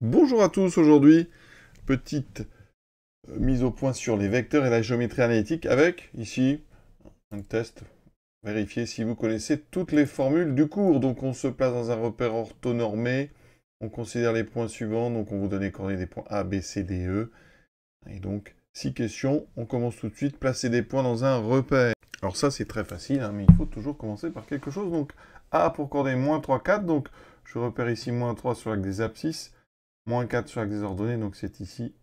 Bonjour à tous, aujourd'hui, petite mise au point sur les vecteurs et la géométrie analytique avec, ici, un test, vérifier si vous connaissez toutes les formules du cours. Donc on se place dans un repère orthonormé, on considère les points suivants, donc on vous donne les coordonnées des points A, B, C, D, E. Et donc, 6 questions, on commence tout de suite, placer des points dans un repère. Alors ça c'est très facile, hein, mais il faut toujours commencer par quelque chose. Donc A pour coordonnées moins 3, 4, donc je repère ici moins 3 sur l'axe des abscisses, moins 4 sur l'axe des ordonnées, donc c'est ici.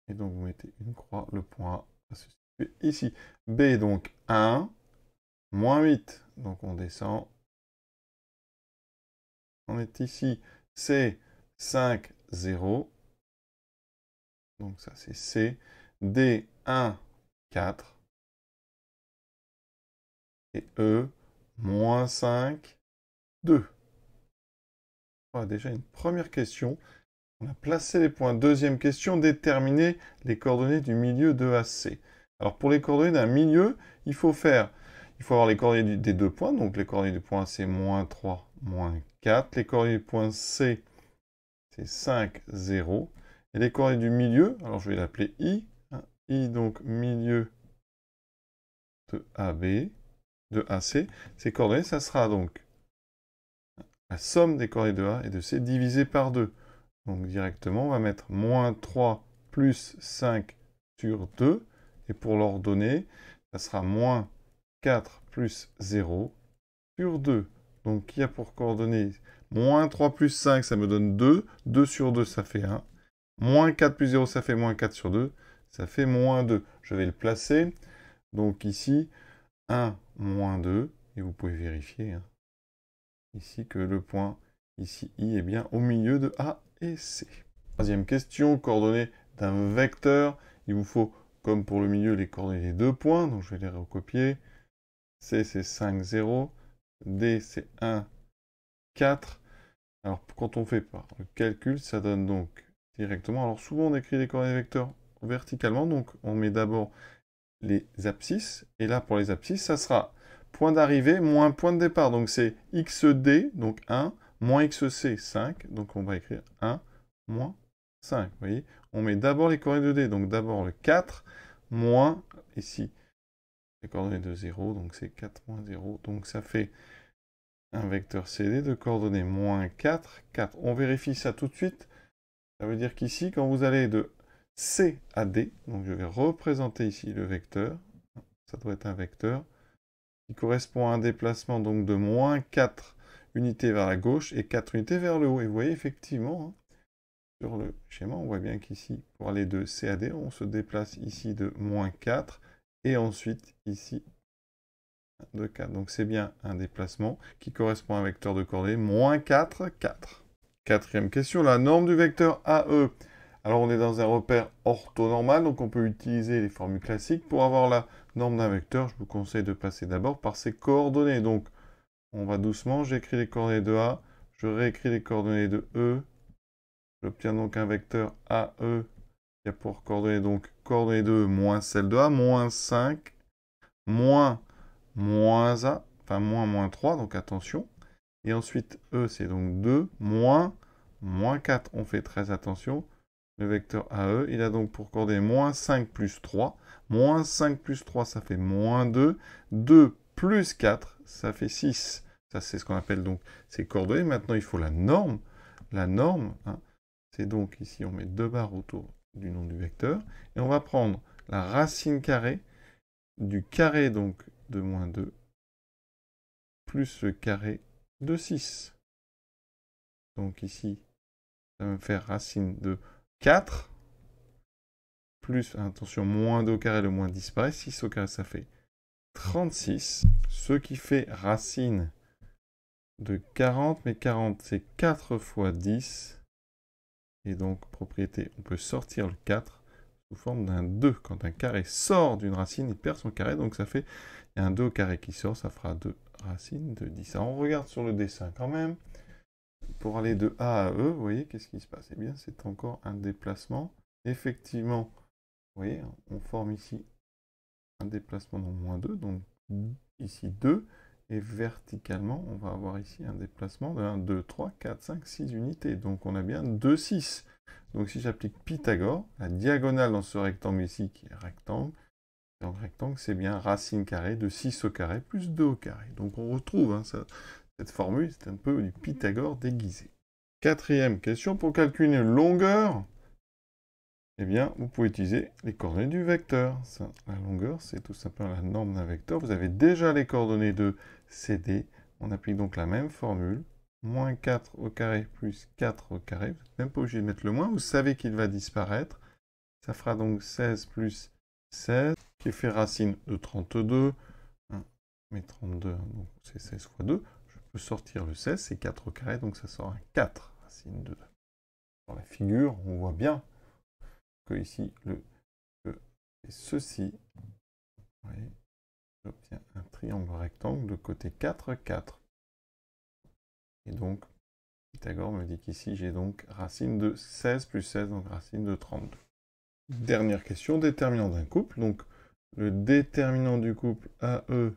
Et donc vous mettez une croix, le point A va se situer ici. B donc 1, moins 8, donc on descend. On est ici. C, 5, 0. Donc ça c'est C. D, 1, 4. Et E, moins 5, 2. Voilà déjà une première question. On a placé les points. Deuxième question, déterminer les coordonnées du milieu de AC. Alors pour les coordonnées d'un milieu, il faut avoir les coordonnées des deux points. Donc les coordonnées du point A, c'est moins 3, moins 4. Les coordonnées du point C, c'est 5, 0. Et les coordonnées du milieu, alors je vais l'appeler I. I, donc milieu de AB, de AC. Ces coordonnées, ça sera donc la somme des coordonnées de A et de C divisée par 2. Donc directement, on va mettre moins 3 plus 5 sur 2. Et pour l'ordonnée, ça sera moins 4 plus 0 sur 2. Donc qui a pour coordonnées moins 3 plus 5, ça me donne 2. 2 sur 2, ça fait 1. Moins 4 plus 0, ça fait moins 4 sur 2. Ça fait moins 2. Je vais le placer. Donc ici, 1, moins 2. Et vous pouvez vérifier hein, ici que le point ici I est bien au milieu de A et C. Troisième question, coordonnées d'un vecteur. Il vous faut, comme pour le milieu, les coordonnées des deux points. Donc je vais les recopier. C, c'est 5, 0. D, c'est 1, 4. Alors quand on fait par le calcul, ça donne donc directement... Alors souvent on écrit les coordonnées vecteurs verticalement. Donc on met d'abord les abscisses. Et là, pour les abscisses, ça sera point d'arrivée moins point de départ. Donc c'est xd, donc 1, moins xc, 5. Donc on va écrire 1, moins 5. Vous voyez, on met d'abord les coordonnées de d. Donc d'abord le 4, moins, ici, les coordonnées de 0. Donc c'est 4 moins 0. Donc ça fait un vecteur CD de coordonnées moins 4, 4. On vérifie ça tout de suite. Ça veut dire qu'ici, quand vous allez de C à D, donc je vais représenter ici le vecteur, ça doit être un vecteur, qui correspond à un déplacement donc de moins 4 unités vers la gauche et 4 unités vers le haut. Et vous voyez effectivement, hein, sur le schéma, on voit bien qu'ici, pour aller de C à D, on se déplace ici de moins 4 et ensuite ici de 4. Donc c'est bien un déplacement qui correspond à un vecteur de coordonnées moins 4, 4. Quatrième question, la norme du vecteur AE. Alors on est dans un repère orthonormal, donc on peut utiliser les formules classiques. Pour avoir la norme d'un vecteur, je vous conseille de passer d'abord par ses coordonnées. Donc on va doucement, j'écris les coordonnées de A, je réécris les coordonnées de E. J'obtiens donc un vecteur AE qui a pour coordonnées donc coordonnées de E moins celle de A, moins 5, moins A, enfin moins 3, donc attention. Et ensuite E c'est donc 2, moins 4. On fait très attention. Le vecteur AE, il a donc pour coordonnées moins 5 plus 3. Moins 5 plus 3, ça fait moins 2. 2 plus 4, ça fait 6. Ça, c'est ce qu'on appelle donc ces coordonnées. Maintenant, il faut la norme. La norme, hein, c'est donc ici, on met deux barres autour du nom du vecteur. Et on va prendre la racine carrée du carré donc de moins 2 plus le carré de 6. Donc ici, ça va me faire racine de 4 plus, attention, moins 2 au carré, le moins disparaît. 6 au carré, ça fait 36. Ce qui fait racine de 40, mais 40, c'est 4 fois 10. Et donc, propriété, on peut sortir le 4 sous forme d'un 2. Quand un carré sort d'une racine, il perd son carré. Donc, ça fait un 2 au carré qui sort, ça fera 2 racines de 10. Alors, on regarde sur le dessin quand même. Pour aller de A à E, vous voyez, qu'est-ce qui se passe? Eh bien, c'est encore un déplacement. Effectivement, vous voyez, on forme ici un déplacement dans moins 2, donc ici 2, et verticalement, on va avoir ici un déplacement de 1, 2, 3, 4, 5, 6 unités. Donc on a bien 2, 6. Donc si j'applique Pythagore, la diagonale dans ce rectangle ici, qui est rectangle, donc rectangle, c'est bien racine carrée de 6 au carré plus 2 au carré. Donc on retrouve cette formule, c'est un peu du Pythagore déguisé. Quatrième question, pour calculer une longueur, eh bien, vous pouvez utiliser les coordonnées du vecteur. La longueur, c'est tout simplement la norme d'un vecteur. Vous avez déjà les coordonnées de CD. On applique donc la même formule. Moins 4 au carré plus 4 au carré. Vous n'êtes même pas obligé de mettre le moins. Vous savez qu'il va disparaître. Ça fera donc 16 plus 16, qui fait racine de 32. Mais 32, donc c'est 16 fois 2. Je peux sortir le 16, c'est 4 au carré, donc ça sort un 4, racine de 2. Dans la figure, on voit bien que ici, c'est ceci. Vous voyez, j'obtiens un triangle rectangle de côté 4, 4. Et donc, Pythagore me dit qu'ici, j'ai donc racine de 16 plus 16, donc racine de 32. Dernière question, déterminant d'un couple. Donc, le déterminant du couple AE,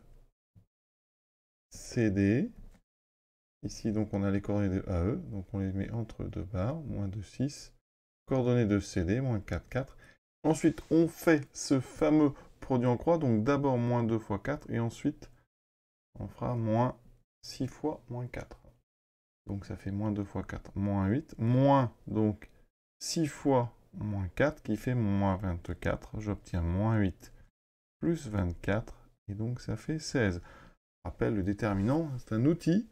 CD. Ici, donc, on a les coordonnées de AE. Donc, on les met entre deux barres, moins 2, 6. Coordonnées de CD, moins 4, 4. Ensuite, on fait ce fameux produit en croix. Donc, d'abord, moins 2 fois 4. Et ensuite, on fera moins 6 fois moins 4. Donc, ça fait moins 2 fois 4, moins 8. Moins, donc, 6 fois moins 4, qui fait moins 24. J'obtiens moins 8 plus 24. Et donc, ça fait 16. Je rappelle, le déterminant, c'est un outil.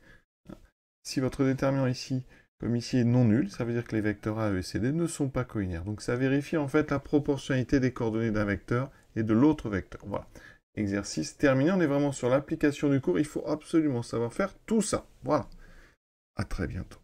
Si votre déterminant ici, comme ici, est non nul, ça veut dire que les vecteurs A, E et CD ne sont pas collinéaires. Donc ça vérifie en fait la proportionnalité des coordonnées d'un vecteur et de l'autre vecteur. Voilà. Exercice terminé, on est vraiment sur l'application du cours. Il faut absolument savoir faire tout ça. Voilà. À très bientôt.